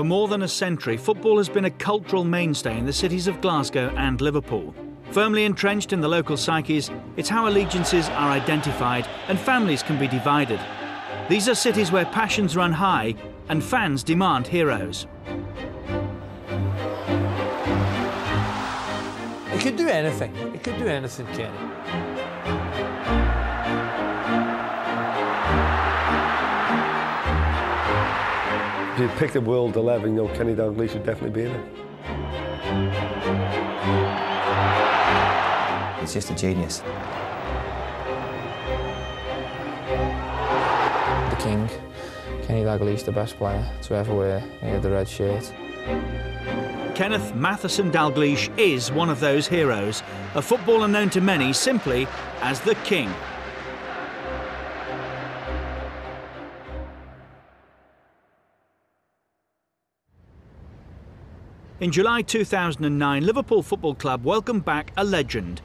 For more than a century, football has been a cultural mainstay in the cities of Glasgow and Liverpool. Firmly entrenched in the local psyches, it's how allegiances are identified and families can be divided. These are cities where passions run high and fans demand heroes. It could do anything. It could do anything, Kenny. If you pick the world 11, you know, Kenny Dalglish would definitely be in it. He's just a genius. The king, Kenny Dalglish, the best player to ever wear the red shirt. Kenneth Matheson Dalglish is one of those heroes, a footballer known to many simply as the King. In July 2009, Liverpool Football Club welcomed back a legend.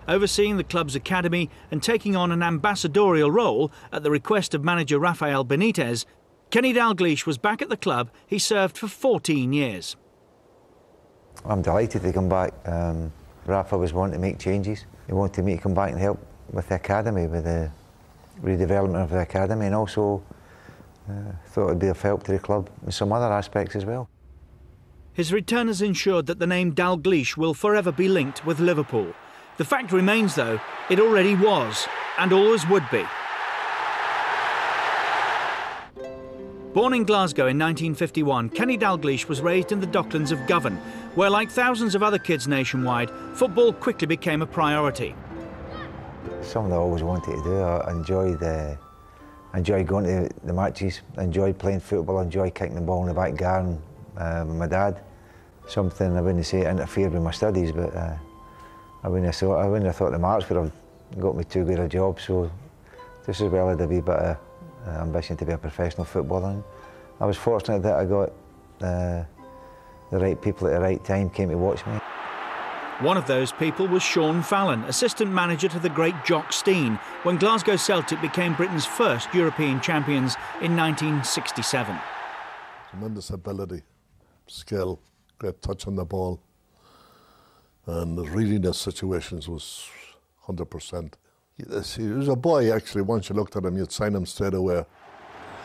Overseeing the club's academy and taking on an ambassadorial role at the request of manager Rafael Benitez, Kenny Dalglish was back at the club he served for 14 years. I'm delighted to come back. Rafa was wanting to make changes. He wanted me to come back and help with the academy, with the redevelopment of the academy, and also thought it would be of help to the club in some other aspects as well. His return has ensured that the name Dalglish will forever be linked with Liverpool. The fact remains, though, it already was, and always would be. Born in Glasgow in 1951, Kenny Dalglish was raised in the Docklands of Govan, where, like thousands of other kids nationwide, football quickly became a priority. Something I always wanted to do. I enjoyed going to the matches, I enjoyed playing football, I enjoyed kicking the ball in the back garden with my dad. Something I wouldn't say interfered with my studies, but I wouldn't have thought the marks would have got me too good a job, so just as well had a wee bit of ambition to be a professional footballer. And I was fortunate that I got the right people at the right time came to watch me. One of those people was Sean Fallon, assistant manager to the great Jock Stein, when Glasgow Celtic became Britain's first European champions in 1967. Tremendous ability, skill, great touch on the ball, and reading the situations was 100%. He was a boy, actually. Once you looked at him, you'd sign him straight away.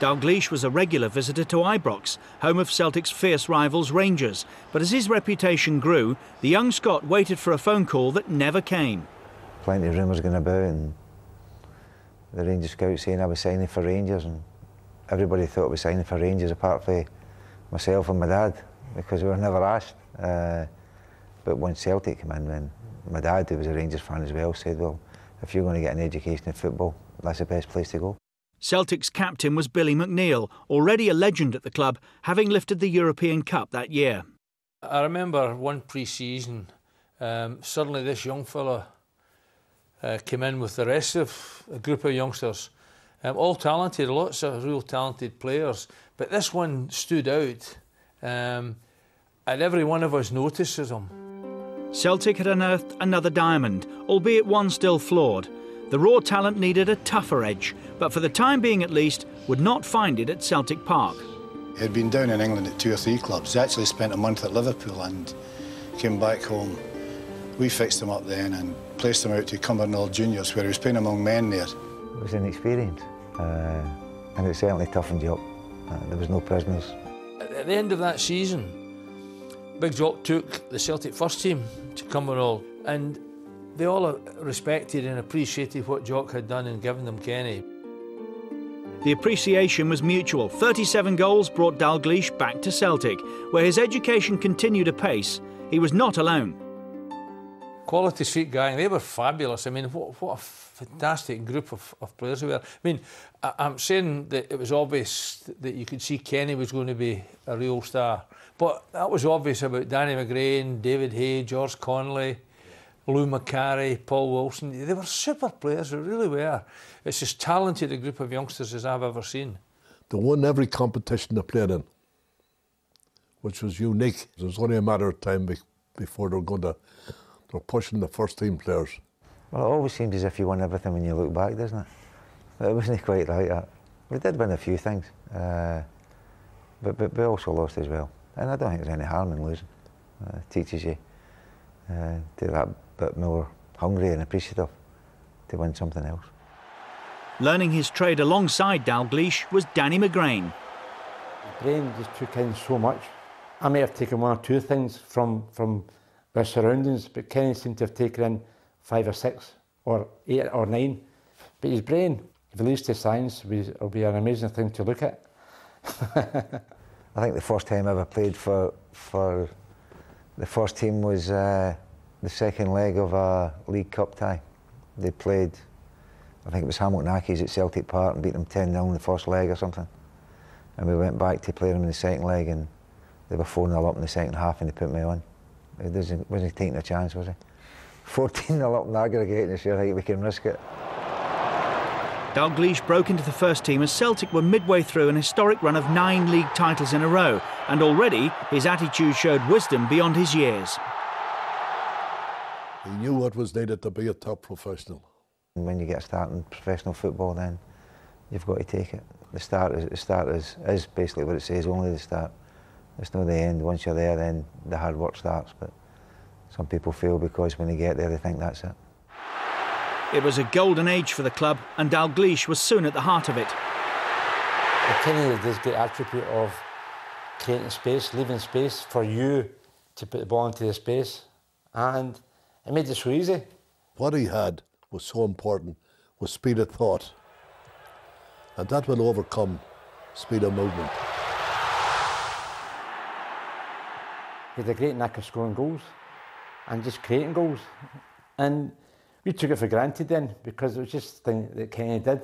Dalglish was a regular visitor to Ibrox, home of Celtic's fierce rivals Rangers. But as his reputation grew, the young Scot waited for a phone call that never came. Plenty of rumours going about, and the Rangers scout saying I was signing for Rangers, and everybody thought I was signing for Rangers apart from myself and my dad, because we were never asked. But when Celtic came in, then my dad, who was a Rangers fan as well, said, well, if you're going to get an education in football, that's the best place to go. Celtic's captain was Billy McNeill, already a legend at the club, having lifted the European Cup that year. I remember one pre-season, suddenly this young fella came in with the rest of a group of youngsters, all talented, lots of real talented players, but this one stood out, and every one of us notices him. Celtic had unearthed another diamond, albeit one still flawed. The raw talent needed a tougher edge, but for the time being at least, would not find it at Celtic Park. He'd been down in England at 2 or 3 clubs. He actually spent a month at Liverpool and came back home. We fixed him up then and placed him out to Cumbernauld Juniors, where he was playing among men there. It was an experience, and it certainly toughened you up. There was no prisoners. At the end of that season, Big Jock took the Celtic first team to Cumbernauld, and they all respected and appreciated what Jock had done in giving them Kenny. The appreciation was mutual. 37 goals brought Dalglish back to Celtic, where his education continued apace. He was not alone. Quality Street gang, they were fabulous. I mean, what a fantastic group of players they were. I mean, I'm saying that it was obvious that you could see Kenny was going to be a real star, but that was obvious about Danny McGrain, David Hay, George Connolly, Lou Macari, Paul Wilson. They were super players, they really were. It's as talented a group of youngsters as I've ever seen. They won every competition they played in, which was unique. It was only a matter of time before they were pushing the first team players. Well, it always seems as if you won everything when you look back, doesn't it? But it wasn't quite like that. We did win a few things. But we also lost as well. And I don't think there's any harm in losing. It teaches you to be that bit more hungry and appreciative to win something else. Learning his trade alongside Dalglish was Danny McGrain. His brain just took in so much. I may have taken one or two things from our surroundings, but Kenny seemed to have taken in 5 or 6 or 8 or 9. But his brain, if he leaves to science, will be an amazing thing to look at. I think the first time I ever played for the first team was the second leg of a League Cup tie. They played, I think it was Hamilton Accies at Celtic Park, and beat them 10-0 in the first leg or something. And we went back to play them in the second leg, and they were 4-0 up in the second half, and they put me on. He wasn't taking a chance, was he? 14-0 up in aggregate, and he said, "Right, we can risk it." Dalglish broke into the first team as Celtic were midway through an historic run of 9 league titles in a row, and already his attitude showed wisdom beyond his years. He knew what was needed to be a top professional. When you get a start in professional football, then you've got to take it. The start is basically what it says, only the start. It's not the end. Once you're there, then the hard work starts. But some people fail because when they get there, they think that's it. It was a golden age for the club, and Dalglish was soon at the heart of it. Kenny had this great attribute of creating space, leaving space for you to put the ball into the space, and it made it so easy. What he had was so important, was speed of thought. And that will overcome speed of movement. He had a great knack of scoring goals and just creating goals. And we took it for granted then, because it was just a thing that Kenny did.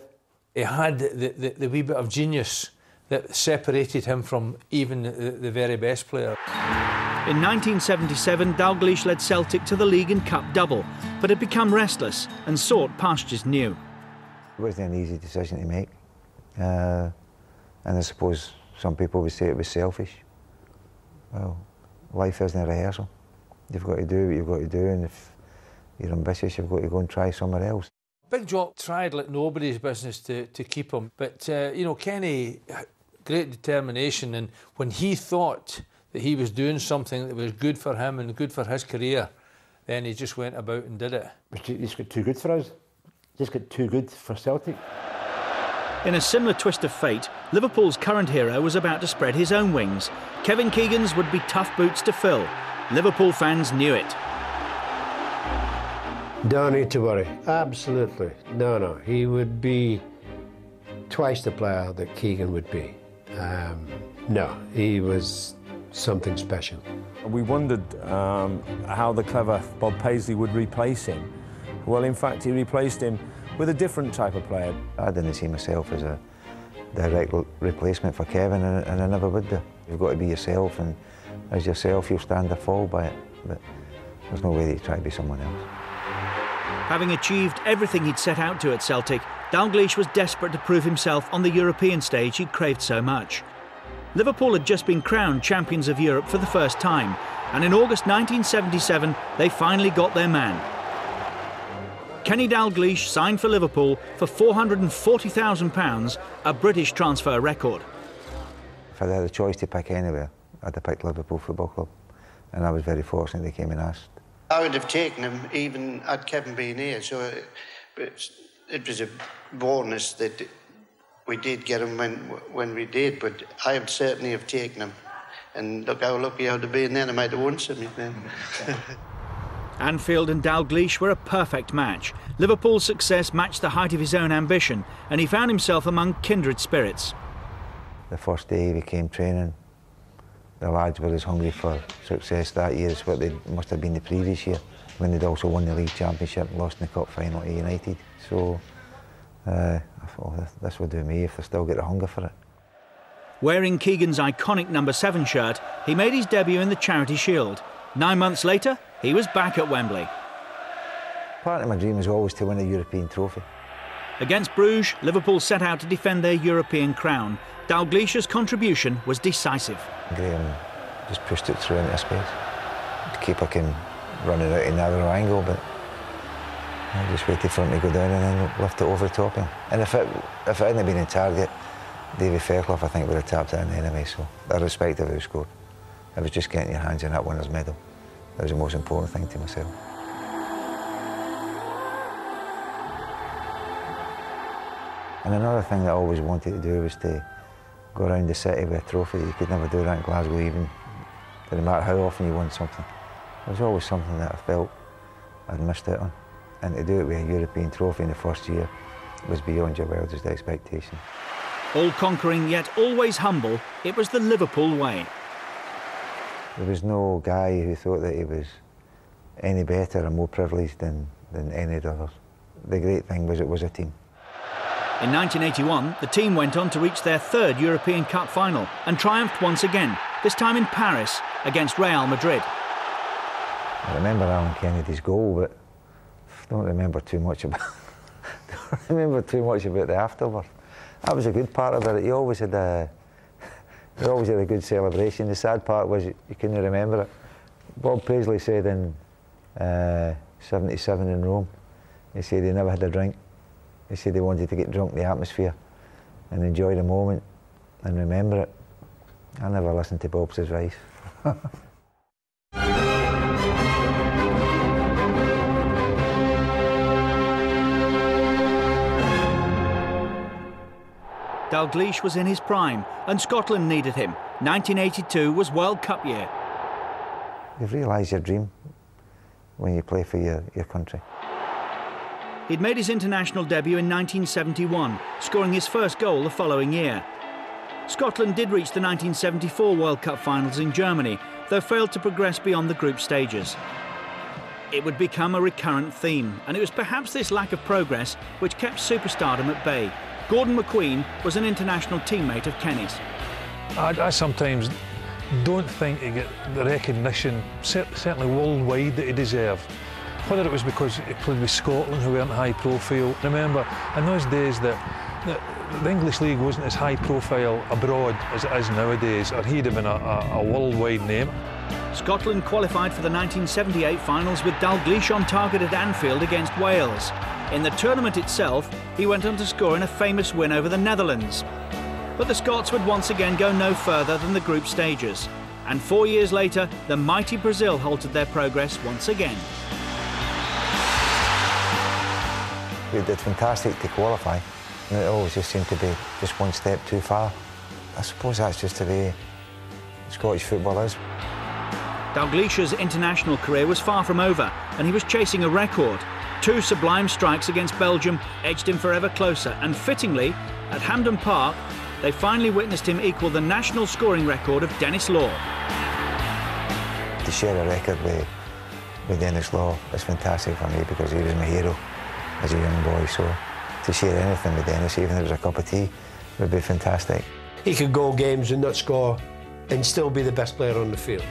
He had the wee bit of genius that separated him from even the very best player. In 1977, Dalglish led Celtic to the League and Cup double, but had become restless and sought pastures new. It wasn't an easy decision to make. And I suppose some people would say it was selfish. Well, life isn't a rehearsal. You've got to do what you've got to do, and if you're ambitious, you've got to go and try somewhere else. Big Jock tried like nobody's business to keep him, but you know, Kenny, great determination, and when he thought that he was doing something that was good for him and good for his career, then he just went about and did it. But he's got too good for us. He's got too good for Celtic. In a similar twist of fate, Liverpool's current hero was about to spread his own wings. Kevin Keegan's would be tough boots to fill. Liverpool fans knew it. Don't need to worry. Absolutely. No. He would be twice the player that Keegan would be. No, he was something special. We wondered how the clever Bob Paisley would replace him. Well, in fact, he replaced him with a different type of player. I didn't see myself as a direct replacement for Kevin, and I never would do. You've got to be yourself, and as yourself, you'll stand or fall by it. But there's no way that you try to be someone else. Having achieved everything he'd set out to at Celtic, Dalglish was desperate to prove himself on the European stage he'd craved so much. Liverpool had just been crowned champions of Europe for the first time, and in August 1977 they finally got their man. Kenny Dalglish signed for Liverpool for £440,000, a British transfer record. If I had a choice to pick anywhere, I'd have picked Liverpool Football Club, and I was very fortunate they came and asked. I would have taken him even had Kevin been here, so it was a bonus that we did get him when we did, but I would certainly have taken him. And look how lucky I would have been then, I might have won something then. Anfield and Dalglish were a perfect match. Liverpool's success matched the height of his own ambition, and he found himself among kindred spirits. The first day we came training, the lads were as hungry for success that year as what they must have been the previous year, when they'd also won the league championship and lost in the cup final to United. So I thought, oh, this will do me if they still get the hunger for it. Wearing Keegan's iconic number 7 shirt, he made his debut in the Charity Shield. 9 months later, he was back at Wembley. Part of my dream was always to win a European trophy. Against Bruges, Liverpool set out to defend their European crown. Dalglish's contribution was decisive. Graham just pushed it through into space. The keeper came running out in a narrow angle, but I just waited for him to go down and then lift it over the top of him. And if it hadn't been in target, Davy Fairclough, I think, would have tapped it in anyway, so irrespective of who scored. It was just getting your hands on that winner's medal. That was the most important thing to myself. And another thing that I always wanted to do was to go around the city with a trophy. You could never do that in Glasgow, even no matter how often you won something. It was always something that I felt I'd missed out on. And to do it with a European trophy in the first year was beyond your wildest expectation. All-conquering yet always humble, it was the Liverpool way. There was no guy who thought that he was any better or more privileged than any of the others. The great thing was it was a team. In 1981, the team went on to reach their third European Cup final and triumphed once again, this time in Paris against Real Madrid. I remember Alan Kennedy's goal, but I don't remember too much about the afterwards. That was a good part of it. He always had a good celebration. The sad part was you couldn't remember it. Bob Paisley said in '77 in Rome, he said he never had a drink. He said he wanted to get drunk in the atmosphere and enjoy the moment and remember it. I never listened to Bob's advice. Dalglish was in his prime and Scotland needed him. 1982 was World Cup year. You realise your dream when you play for your country. He'd made his international debut in 1971, scoring his first goal the following year. Scotland did reach the 1974 World Cup finals in Germany, though failed to progress beyond the group stages. It would become a recurrent theme, and it was perhaps this lack of progress which kept superstardom at bay. Gordon McQueen was an international teammate of Kenny's. I sometimes don't think he got the recognition, certainly worldwide, that he deserved. Whether it was because he played with Scotland, who weren't high profile. Remember, in those days that the English League wasn't as high profile abroad as it is nowadays, or he'd have been a worldwide name. Scotland qualified for the 1978 finals with Dalglish on target at Anfield against Wales. In the tournament itself, he went on to score in a famous win over the Netherlands. But the Scots would once again go no further than the group stages. And 4 years later, the mighty Brazil halted their progress once again. We did fantastic to qualify, and it always just seemed to be just one step too far. I suppose that's just the way Scottish football is. Dalglish's international career was far from over, and he was chasing a record. 2 sublime strikes against Belgium edged him forever closer, and fittingly, at Hampden Park, they finally witnessed him equal the national scoring record of Denis Law. To share a record with Denis Law is fantastic for me because he was my hero as a young boy, so to share anything with Denis, even if it was a cup of tea, would be fantastic. He could go games and not score and still be the best player on the field.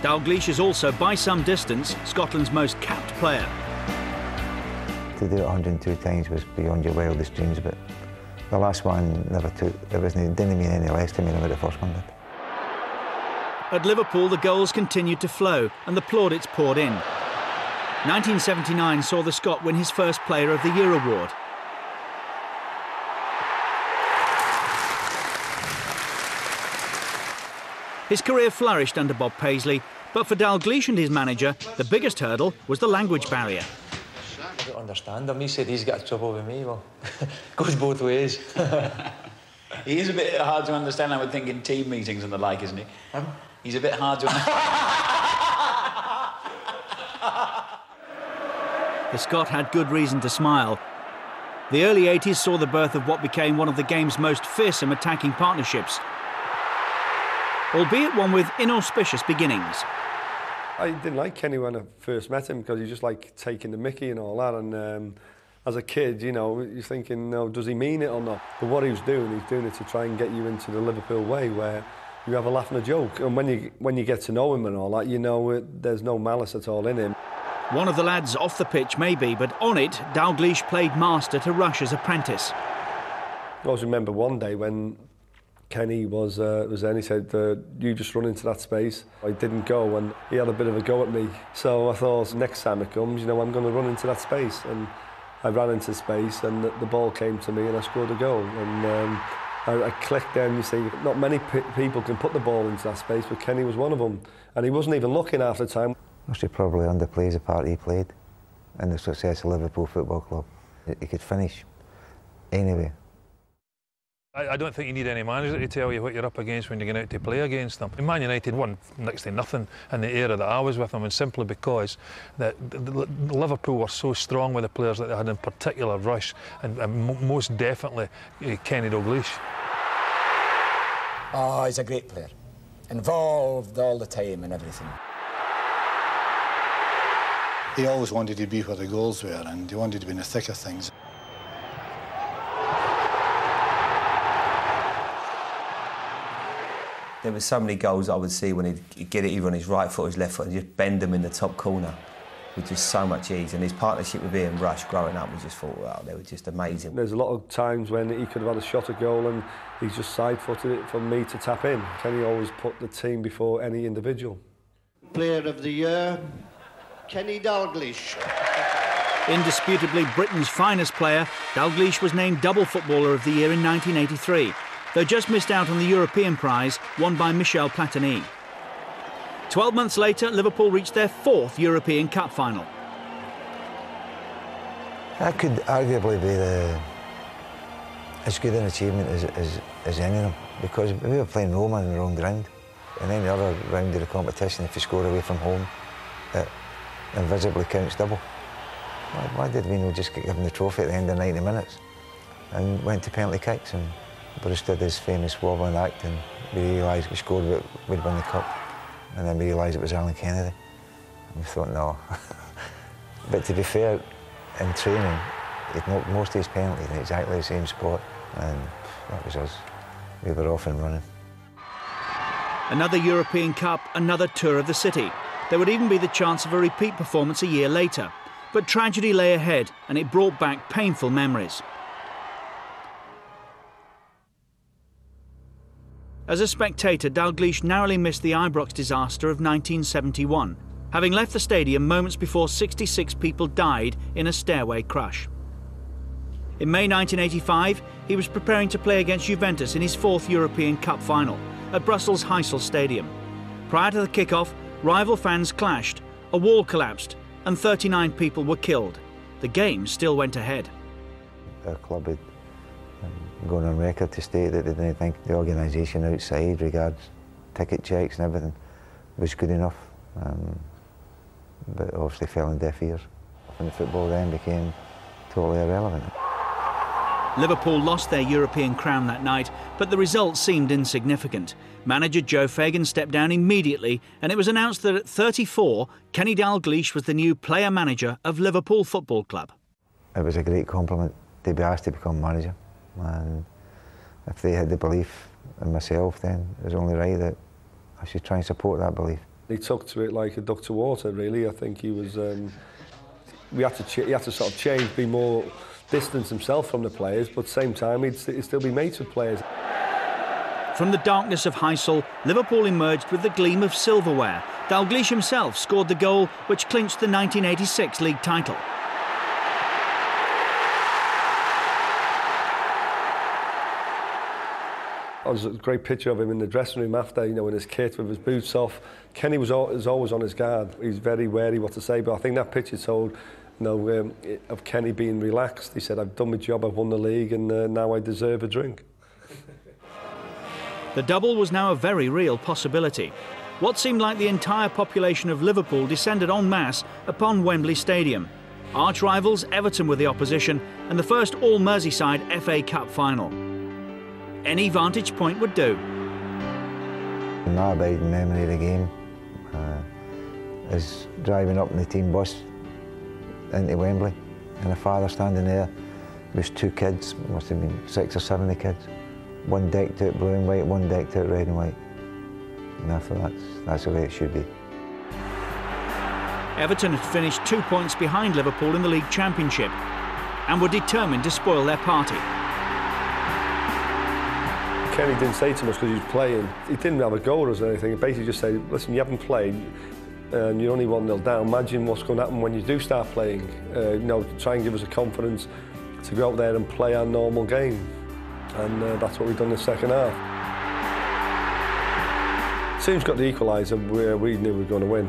Dalglish is also, by some distance, Scotland's most capped player. To do it 102 times was beyond your wildest dreams, but the last one didn't mean any less to me than what the first one did. At Liverpool, the goals continued to flow and the plaudits poured in. 1979 saw the Scot win his first Player of the Year award. His career flourished under Bob Paisley, but for Dalglish and his manager, the biggest hurdle was the language barrier. I don't understand him. He said he's got trouble with me. Well, goes both ways. He is a bit hard to understand, I would think, in team meetings and the like, isn't he? He's a bit hard to understand. The Scot had good reason to smile. The early 80s saw the birth of what became one of the game's most fearsome attacking partnerships, albeit one with inauspicious beginnings. I didn't like Kenny when I first met him because he just like taking the mickey and all that, and as a kid, you know, you're thinking, no, does he mean it or not? But what he's doing it to try and get you into the Liverpool way where you have a laugh and a joke, and when you get to know him and all that, you know there's no malice at all in him. One of the lads off the pitch maybe, but on it, Dalglish played master to Rush's apprentice. I always remember one day when Kenny was there and he said, you just run into that space. I didn't go, and he had a bit of a go at me. So I thought, next time it comes, you know, I'm going to run into that space. And I ran into space, and the ball came to me, and I scored a goal. And I clicked then, you see, not many people can put the ball into that space, but Kenny was one of them. And he wasn't even looking half the time. He probably underplays the part he played in the success of Liverpool Football Club. He could finish anyway. I don't think you need any manager to tell you what you're up against when you get out to play against them. Man United won next to nothing in the era that I was with them, and simply because the Liverpool were so strong with the players that they had in particular Rush and most definitely Kenny Dalglish. Oh, he's a great player. Involved all the time and everything. He always wanted to be where the goals were, and he wanted to be in the thick of things. There were so many goals I would see when he'd get it either on his right foot or his left foot and just bend them in the top corner with just so much ease. And his partnership with Ian Rush growing up, we just thought, wow, they were just amazing. There's a lot of times when he could have had a shot at goal and he's just side-footed it for me to tap in. Kenny always put the team before any individual. Player of the Year, Kenny Dalglish. Indisputably Britain's finest player, Dalglish was named Double Footballer of the Year in 1983. Though just missed out on the European prize won by Michel Platini. 12 months later, Liverpool reached their 4th European Cup final. That could arguably be as good an achievement as any of them, because we were playing Roma on their own ground. In any other round of the competition, if you score away from home, it invisibly counts double. Why did we not just give them the trophy at the end of 90 minutes and went to penalty kicks? And Bruce did his famous wobbling act, and we realised we scored, we'd win the cup, and then we realised it was Alan Kennedy. And we thought, no. But to be fair, in training, he'd knocked most of his penalties in exactly the same spot, and that was us. We were off and running. Another European Cup, another tour of the city. There would even be the chance of a repeat performance a year later. But tragedy lay ahead, and it brought back painful memories. As a spectator, Dalglish narrowly missed the Ibrox disaster of 1971, having left the stadium moments before 66 people died in a stairway crash. In May 1985, he was preparing to play against Juventus in his 4th European Cup final at Brussels' Heysel Stadium. Prior to the kick-off, rival fans clashed, a wall collapsed, and 39 people were killed. The game still went ahead. Our club had gone on record to state that they didn't think the organisation outside, regards ticket checks and everything, was good enough. But obviously fell on deaf ears. And the football then became totally irrelevant. Liverpool lost their European crown that night, but the result seemed insignificant. Manager Joe Fagan stepped down immediately, and it was announced that at 34, Kenny Dalglish was the new player-manager of Liverpool Football Club. It was a great compliment to be asked to become manager. And if they had the belief in myself, then it was only right that I should try and support that belief. He took to it like a duck to water, really. I think he was. He had to sort of change, be more distance himself from the players, but at the same time he'd still be mates with players. From the darkness of Heysel, Liverpool emerged with the gleam of silverware. Dalglish himself scored the goal which clinched the 1986 league title. There's a great picture of him in the dressing room after, you know, in his kit with his boots off. Kenny was always on his guard. He's very wary what to say, but I think that picture told, you know, of Kenny being relaxed. He said, I've done my job, I've won the league, and now I deserve a drink. The double was now a very real possibility. What seemed like the entire population of Liverpool descended en masse upon Wembley Stadium. Arch rivals Everton were the opposition, and the first all-Merseyside FA Cup final. Any vantage point would do. My abiding memory of the game is driving up in the team bus into Wembley, and a father standing there with 2 kids, must have been 6 or 7 of the kids. One decked out blue and white, one decked out red and white. And I thought that's the way it should be. Everton had finished 2 points behind Liverpool in the League Championship and were determined to spoil their party. Kenny didn't say too much because he was playing. He didn't have a goal or anything. He basically just said, listen, you haven't played and you're only 1-0 down. Imagine what's going to happen when you do start playing. You know, try and give us a confidence to go out there and play our normal game. and that's what we've done in the second half. Team's got the equaliser where we knew we were going to win.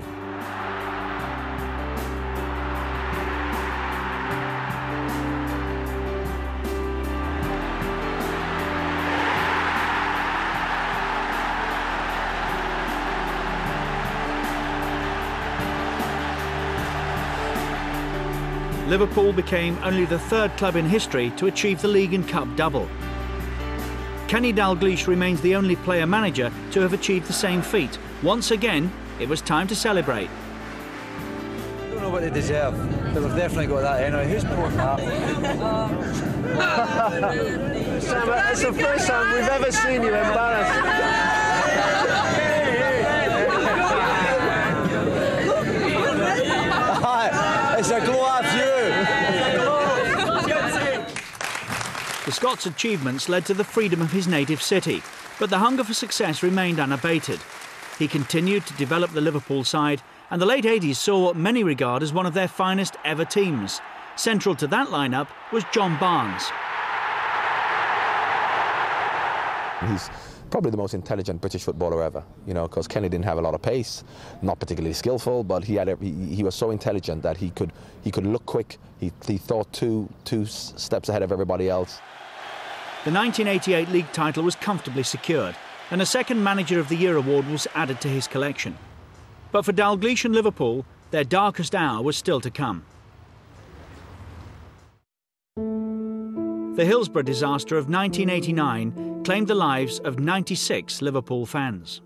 Liverpool became only the third club in history to achieve the league and cup double. Kenny Dalglish remains the only player-manager to have achieved the same feat. Once again, it was time to celebrate. I don't know what they deserve, but they've definitely got that anyway. Who's pouring that? Sam, it's the first time we've ever seen you embarrassed. It's a glow of you. The Scots' achievements led to the freedom of his native city, but the hunger for success remained unabated. He continued to develop the Liverpool side, and the late 80s saw what many regard as one of their finest ever teams. Central to that lineup was John Barnes. He's probably the most intelligent British footballer ever, you know, because Kenny didn't have a lot of pace, not particularly skillful, but he was so intelligent that he could look quick. He thought two steps ahead of everybody else. The 1988 league title was comfortably secured, and a second Manager of the Year award was added to his collection. But for Dalglish and Liverpool, their darkest hour was still to come. The Hillsborough disaster of 1989 claimed the lives of 96 Liverpool fans.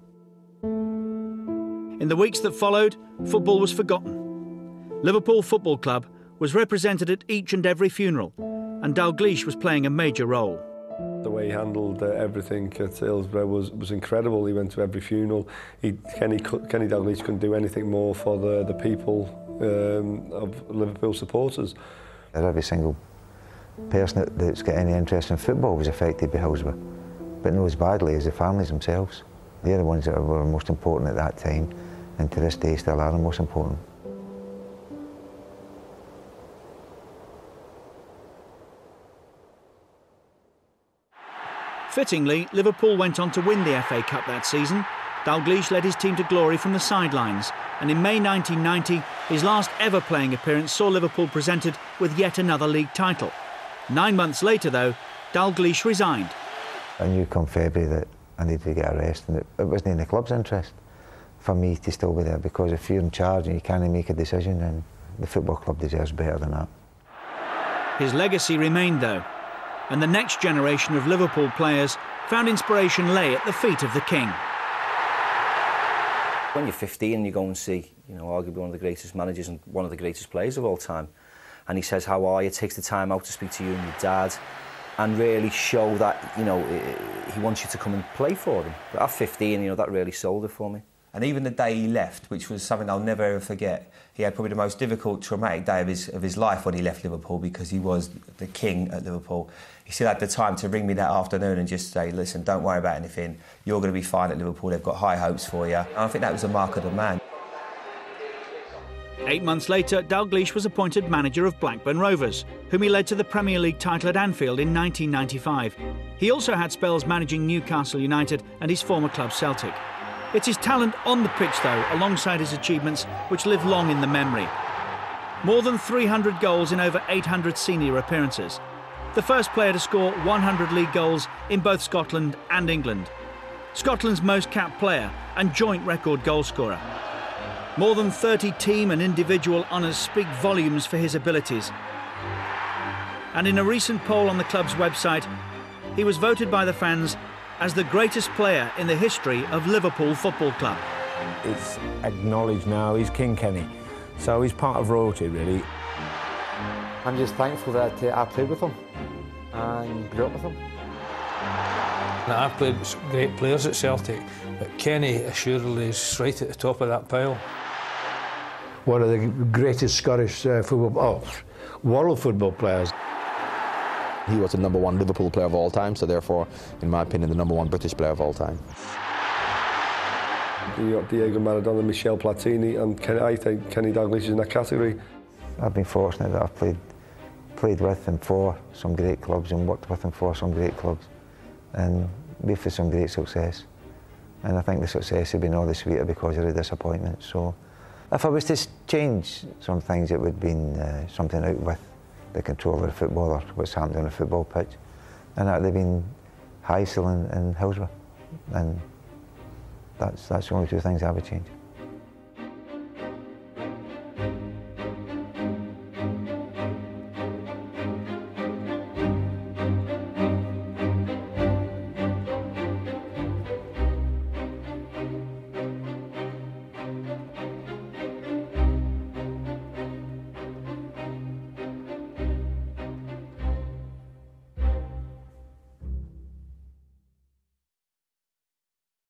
In the weeks that followed, football was forgotten. Liverpool Football Club was represented at each and every funeral, and Dalglish was playing a major role. The way he handled everything at Hillsborough was incredible. He went to every funeral. Kenny Dalglish couldn't do anything more for the people of Liverpool supporters. Every single person that's got any interest in football was affected by Hillsborough, but not as badly as the families themselves. They're the ones that were most important at that time, and to this day still are the most important. Fittingly, Liverpool went on to win the FA Cup that season. Dalglish led his team to glory from the sidelines, and in May 1990, his last ever playing appearance saw Liverpool presented with yet another league title. 9 months later, though, Dalglish resigned. I knew come February that I needed to get a rest, and it wasn't in the club's interest for me to still be there, because if you're in charge and you can't make a decision, then the football club deserves better than that. His legacy remained, though, and the next generation of Liverpool players found inspiration lay at the feet of the king. When you're 15, you go and see, you know, arguably one of the greatest managers and one of the greatest players of all time, and he says, "How are you?" Takes the time out to speak to you and your dad, and really show that, you know, he wants you to come and play for him. But at 15, you know, that really sold it for me. And even the day he left, which was something I'll never ever forget, he had probably the most difficult, traumatic day of his life when he left Liverpool, because he was the king at Liverpool. He still had the time to ring me that afternoon and just say, "Listen, don't worry about anything. You're going to be fine at Liverpool. They've got high hopes for you." And I think that was a mark of the man. 8 months later, Dalglish was appointed manager of Blackburn Rovers, whom he led to the Premier League title at Anfield in 1995. He also had spells managing Newcastle United and his former club Celtic. It's his talent on the pitch, though, alongside his achievements, which live long in the memory. More than 300 goals in over 800 senior appearances. The first player to score 100 league goals in both Scotland and England. Scotland's most capped player and joint record goalscorer. More than 30 team and individual honours speak volumes for his abilities. And in a recent poll on the club's website, he was voted by the fans as the greatest player in the history of Liverpool Football Club. It's acknowledged now, he's King Kenny, so he's part of royalty, really. I'm just thankful that I played with him and grew up with him. I've played with great players at Celtic, but Kenny assuredly is right at the top of that pile. One of the greatest Scottish world football players. He was the #1 Liverpool player of all time, so therefore, in my opinion, the #1 British player of all time. You got Diego Maradona, Michel Platini, and I think Kenny Dalglish is in that category. I've been fortunate that I've played with him for some great clubs and worked with him for some great clubs. and wait for some great success. And I think the success had been all the sweeter because of the disappointment. So if I was to change some things, it would have been something out with the control of the football or what's happened on the football pitch. And that would have been Heysel and Hillsborough. And that's the only two things I would change.